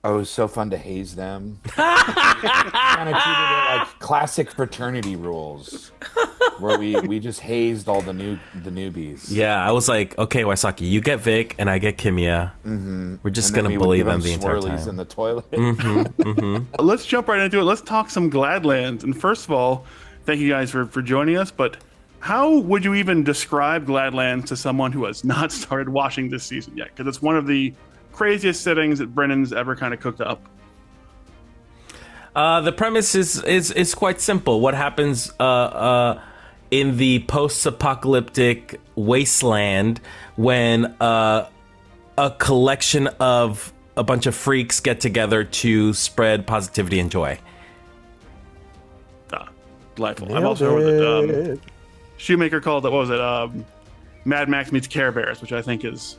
Oh, it was so fun to haze them. Kind of treated it like classic fraternity rules, where we just hazed all the newbies. Yeah, I was like, okay, Wysocki, you get Vic and I get Kimia. We're just And then gonna we would bully give them the entire swirlies time. in the toilet. Let's jump right into it. Let's talk some Gladlands. And first of all, thank you guys for joining us. But how would you even describe Gladlands to someone who has not started watching this season yet? Because it's one of the craziest settings that Brennan's ever kind of cooked up. The premise is quite simple. What happens in the post-apocalyptic wasteland when a collection of a bunch of freaks get together to spread positivity and joy? Delightful. I've also heard that Shoemaker called it, what was it? Mad Max meets Care Bears, which I think is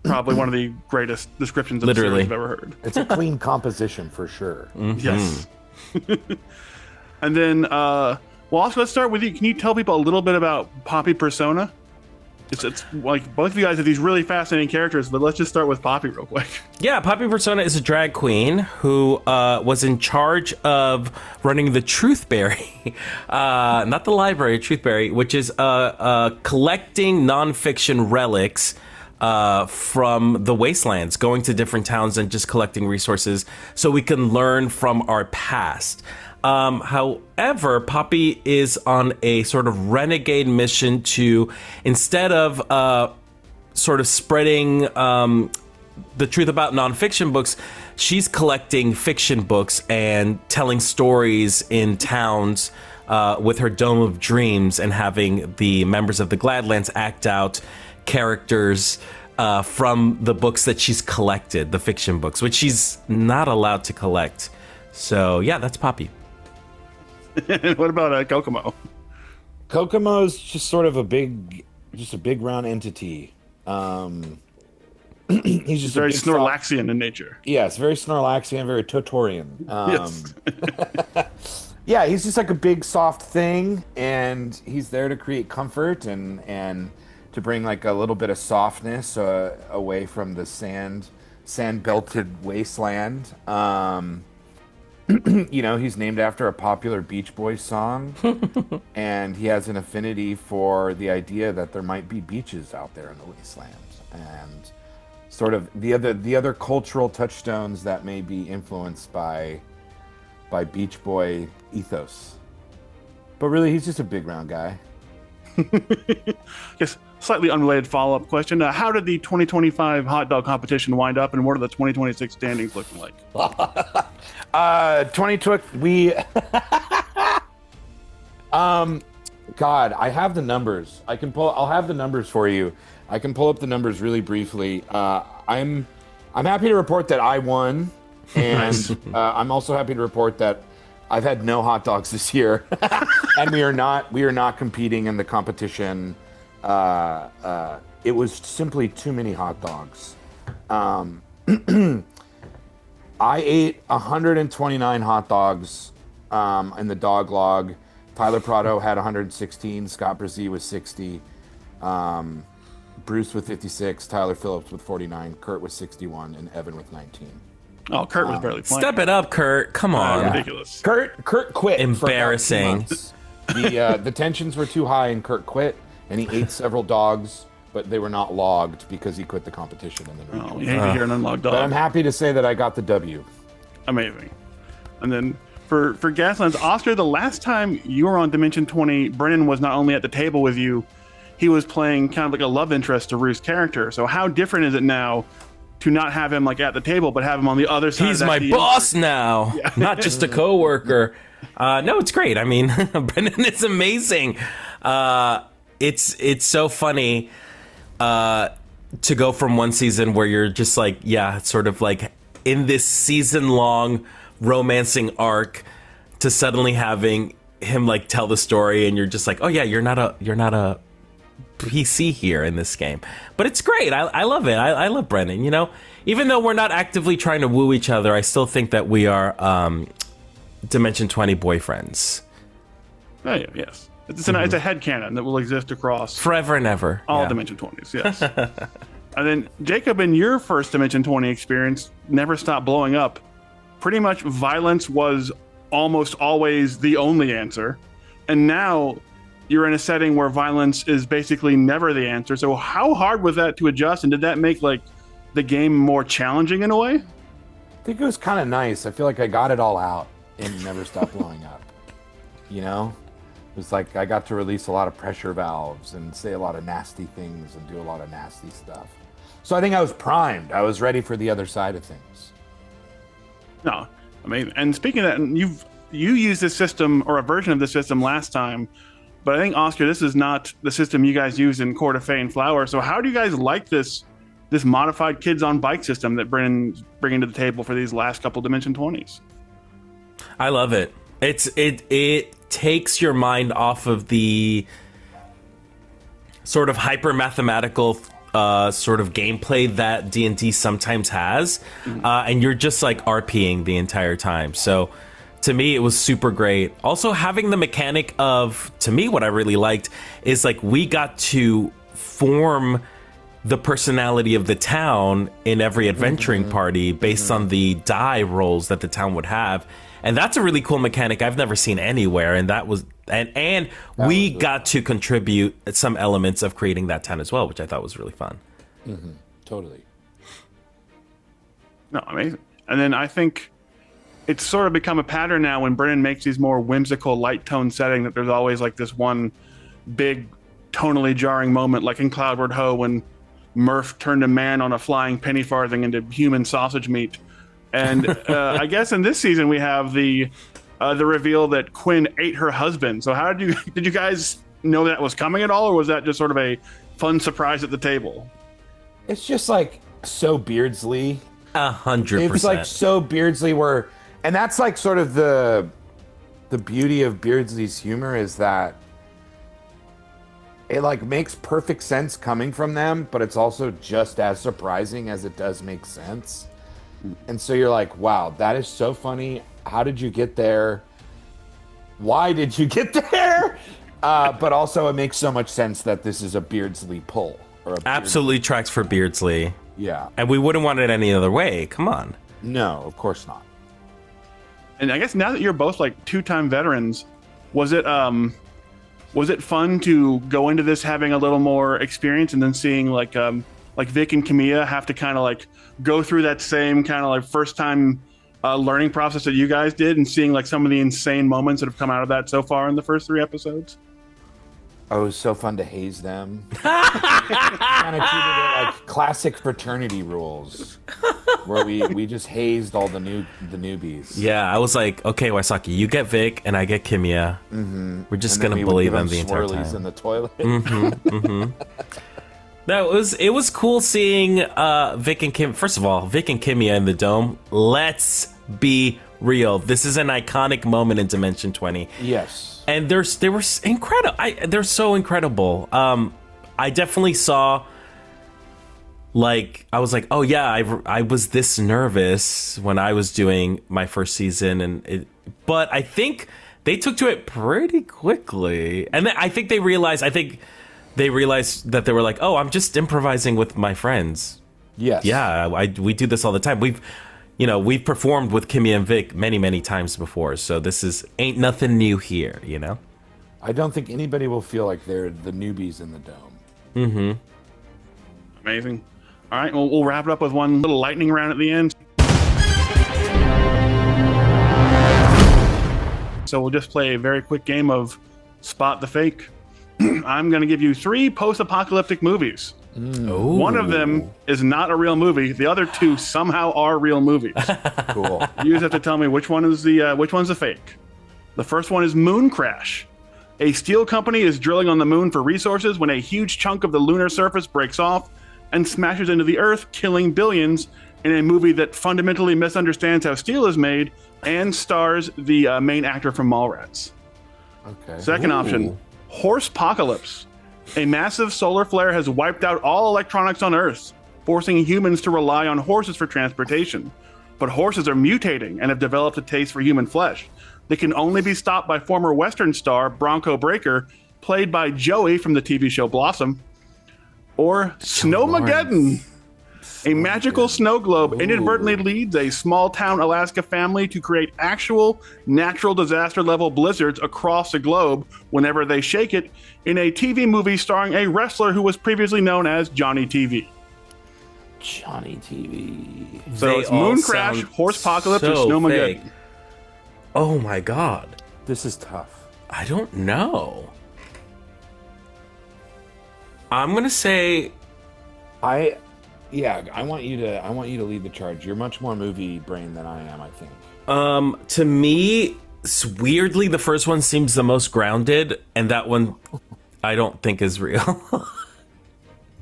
probably one of the greatest descriptions of the Literally. series I've ever heard. It's a clean composition for sure. Yes. And then, well, Oscar, let's start with you. Can you tell people a little bit about Poppy Persona? It's like both of you guys have these really fascinating characters, but let's just start with Poppy real quick. Yeah, Poppy Persona is a drag queen who was in charge of running the Truthberry, not the library, Truthberry, which is collecting nonfiction relics from the wastelands, going to different towns and just collecting resources so we can learn from our past. However, Poppy is on a sort of renegade mission to, instead of sort of spreading the truth about nonfiction books, she's collecting fiction books and telling stories in towns with her Dome of Dreams and having the members of the Gladlands act out characters from the books that she's collected, the fiction books, which she's not allowed to collect. So yeah, that's Poppy. What about Kokomo? Kokomo's just sort of a big round entity. He's just Very a big Snorlaxian in nature. Yes, very Snorlaxian, very Totorian. Yes. Yeah, he's just like a big soft thing, and he's there to create comfort and to bring like a little bit of softness away from the sand belted wasteland. You know, he's named after a popular Beach Boys song, and he has an affinity for the idea that there might be beaches out there in the wasteland, and sort of the other cultural touchstones that may be influenced by Beach Boy ethos. But really, he's just a big round guy. Yes, slightly unrelated follow-up question. How did the 2025 hot dog competition wind up, and what are the 2026 standings looking like? 2020 we God, I have the numbers. I'll have the numbers for you. I can pull up the numbers really briefly. I'm happy to report that I won, and I'm also happy to report that I've had no hot dogs this year, and we are not competing in the competition. It was simply too many hot dogs. I ate 129 hot dogs in the dog log. Tyler Prado had 116. Scott Brzee was 60. Bruce with 56. Tyler Phillips with 49. Kurt with 61, and Evan with 19. Oh, Kurt was barely playing. Step it up, Kurt. Come on. Ridiculous. Kurt quit. Embarrassing. For about 2 months. The tensions were too high, and Kurt quit. And he ate several dogs, but they were not logged because he quit the competition and then Oh, rejoined. you hate to hear an unlocked dog. But I'm happy to say that I got the W. Amazing. And then for Gaslands, Oscar, the last time you were on Dimension 20, Brennan was not only at the table with you, he was playing kind of like a love interest to Ruth's character. So how different is it now to not have him like at the table, but have him on the other side? He's of that my boss now, not just a coworker. No, it's great. I mean, Brennan is amazing. It's so funny to go from one season where you're just like, yeah, sort of like in this season-long romancing arc to suddenly having him like tell the story, and you're just like, oh yeah, you're not a PC here in this game. But it's great. I love it. I love Brennan. You know, even though we're not actively trying to woo each other, I still think that we are Dimension 20 boyfriends. Oh, yeah, yes. It's a headcanon that will exist across Forever and ever. all Yeah. Dimension 20s, yes. And then, Jacob, in your first Dimension 20 experience, Never Stop Blowing Up, pretty much violence was almost always the only answer. And now you're in a setting where violence is basically never the answer. So how hard was that to adjust? And did that make like the game more challenging in a way? I think it was kind of nice. I feel like I got it all out and Never Stop Blowing Up. You know? It was like I got to release a lot of pressure valves and say a lot of nasty things and do a lot of nasty stuff. So I think I was primed. I was ready for the other side of things. No, amazing. And speaking of that, you used this system or a version of the system last time, but I think, Oscar, this is not the system you guys use in Court of Fey and Flower. So how do you guys like this modified kids on bike system that Brennan's bringing to the table for these last couple Dimension 20s? I love it. It takes your mind off of the sort of hyper mathematical sort of gameplay that D&D sometimes has, and you're just like RPing the entire time. So to me, it was super great. Also, having the mechanic of, to me, what I really liked is like we got to form the personality of the town in every adventuring party based on the die rolls that the town would have. And that's a really cool mechanic I've never seen anywhere. And that was, and we got to contribute some elements of creating that town as well, which I thought was really fun. Totally. No, amazing. And then I think it's sort of become a pattern now when Brennan makes these more whimsical light tone setting that there's always like this one big tonally jarring moment, like in Cloudward Ho when Murph turned a man on a flying penny farthing into human sausage meat. And I guess in this season we have the reveal that Quinn ate her husband. So how did you guys know that was coming at all, or was that just sort of a fun surprise at the table? It's just like so Beardsley. 100%. It's like so Beardsley and that's like sort of the beauty of Beardsley's humor is that it like makes perfect sense coming from them, but it's also just as surprising as it does make sense. And so you're like, wow, that is so funny. How did you get there? Why did you get there? But also it makes so much sense that this is a Beardsley pull. Absolutely tracks for Beardsley. Yeah. And we wouldn't want it any other way. Come on. No, of course not. And I guess now that you're both like two-time veterans, was it fun to go into this having a little more experience and then seeing like Vic and Camilla have to kind of like go through that same kind of like first time learning process that you guys did, and seeing like some of the insane moments that have come out of that so far in the first 3 episodes? Oh, it was so fun to haze them. Kind of treated it like classic fraternity rules, where we just hazed all the newbies. Yeah, I was like, okay, Wysocki, you get Vic and I get Kimia. We're just gonna bully them the entire time. In the toilet. No, it was cool seeing Vic and Kim. First of all, Vic and Kimia in the dome. Let's be real. This is an iconic moment in Dimension 20. Yes. And they were incredible. They're so incredible. I definitely saw, like, I was like, oh yeah, I was this nervous when I was doing my first season, but I think they took to it pretty quickly, and then I think they realized that they were like, oh, I'm just improvising with my friends. Yes. Yeah, we do this all the time. We've performed with Kimmy and Vic many, many times before, so this ain't nothing new here, you know? I don't think anybody will feel like they're the newbies in the dome. Amazing. All right, well, we'll wrap it up with one little lightning round at the end. So we'll just play a very quick game of Spot the Fake. I'm going to give you 3 post-apocalyptic movies. One of them is not a real movie. The other 2 somehow are real movies. Cool. You just have to tell me which one's the fake. The first one is Moon Crash. A steel company is drilling on the moon for resources when a huge chunk of the lunar surface breaks off and smashes into the Earth, killing billions, in a movie that fundamentally misunderstands how steel is made and stars the main actor from Mallrats. Okay. Second option, Horsepocalypse. A massive solar flare has wiped out all electronics on Earth, forcing humans to rely on horses for transportation. But horses are mutating and have developed a taste for human flesh. They can only be stopped by former Western star Bronco Breaker, played by Joey from the TV show Blossom. Or Snowmageddon. A magical snow globe inadvertently leads a small-town Alaska family to create actual natural disaster-level blizzards across the globe whenever they shake it in a TV movie starring a wrestler who was previously known as Johnny TV. Johnny TV. So They it's all Moon Crash, sound Horsepocalypse, and so Snowmageddon. fake. Oh my god. This is tough. I don't know. I'm gonna say I want you to lead the charge. You're much more movie brain than I am, I think. to me, weirdly, the first one seems the most grounded, and that one I don't think is real.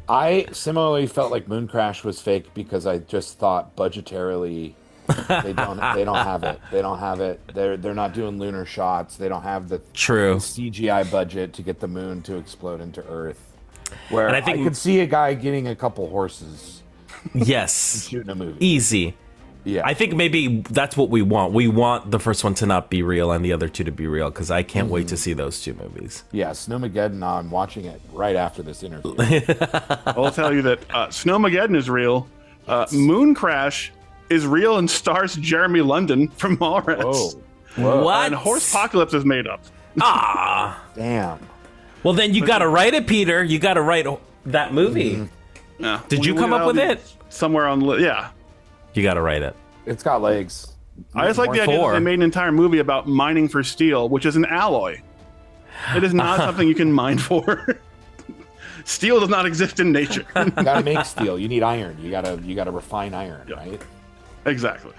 I similarly felt like Moon Crash was fake because I just thought budgetarily they don't have it. They don't have it. They're not doing lunar shots. They don't have the True. CGI budget to get the moon to explode into Earth. Where And I I think- could see a guy getting a couple horses Yes. shooting a movie. Easy. Yeah. I think maybe that's what we want. We want the first one to not be real and the other two to be real, because I can't wait to see those two movies. Yeah, Snowmageddon, I'm watching it right after this interview. I'll tell you that Snowmageddon is real. Moon Crash is real and stars Jeremy London from Mallrats. Whoa. What? And Horsepocalypse is made up. Ah. Damn. Well, then you got to write it, Peter. You got to write that movie. Yeah. Did you come up with it? Somewhere on, yeah. You got to write it. It's got legs. I just like the idea that Four. they made an entire movie about mining for steel, which is an alloy. It is not something you can mine for. Steel does not exist in nature. You gotta make steel. You need iron. You gotta refine iron, right? Exactly.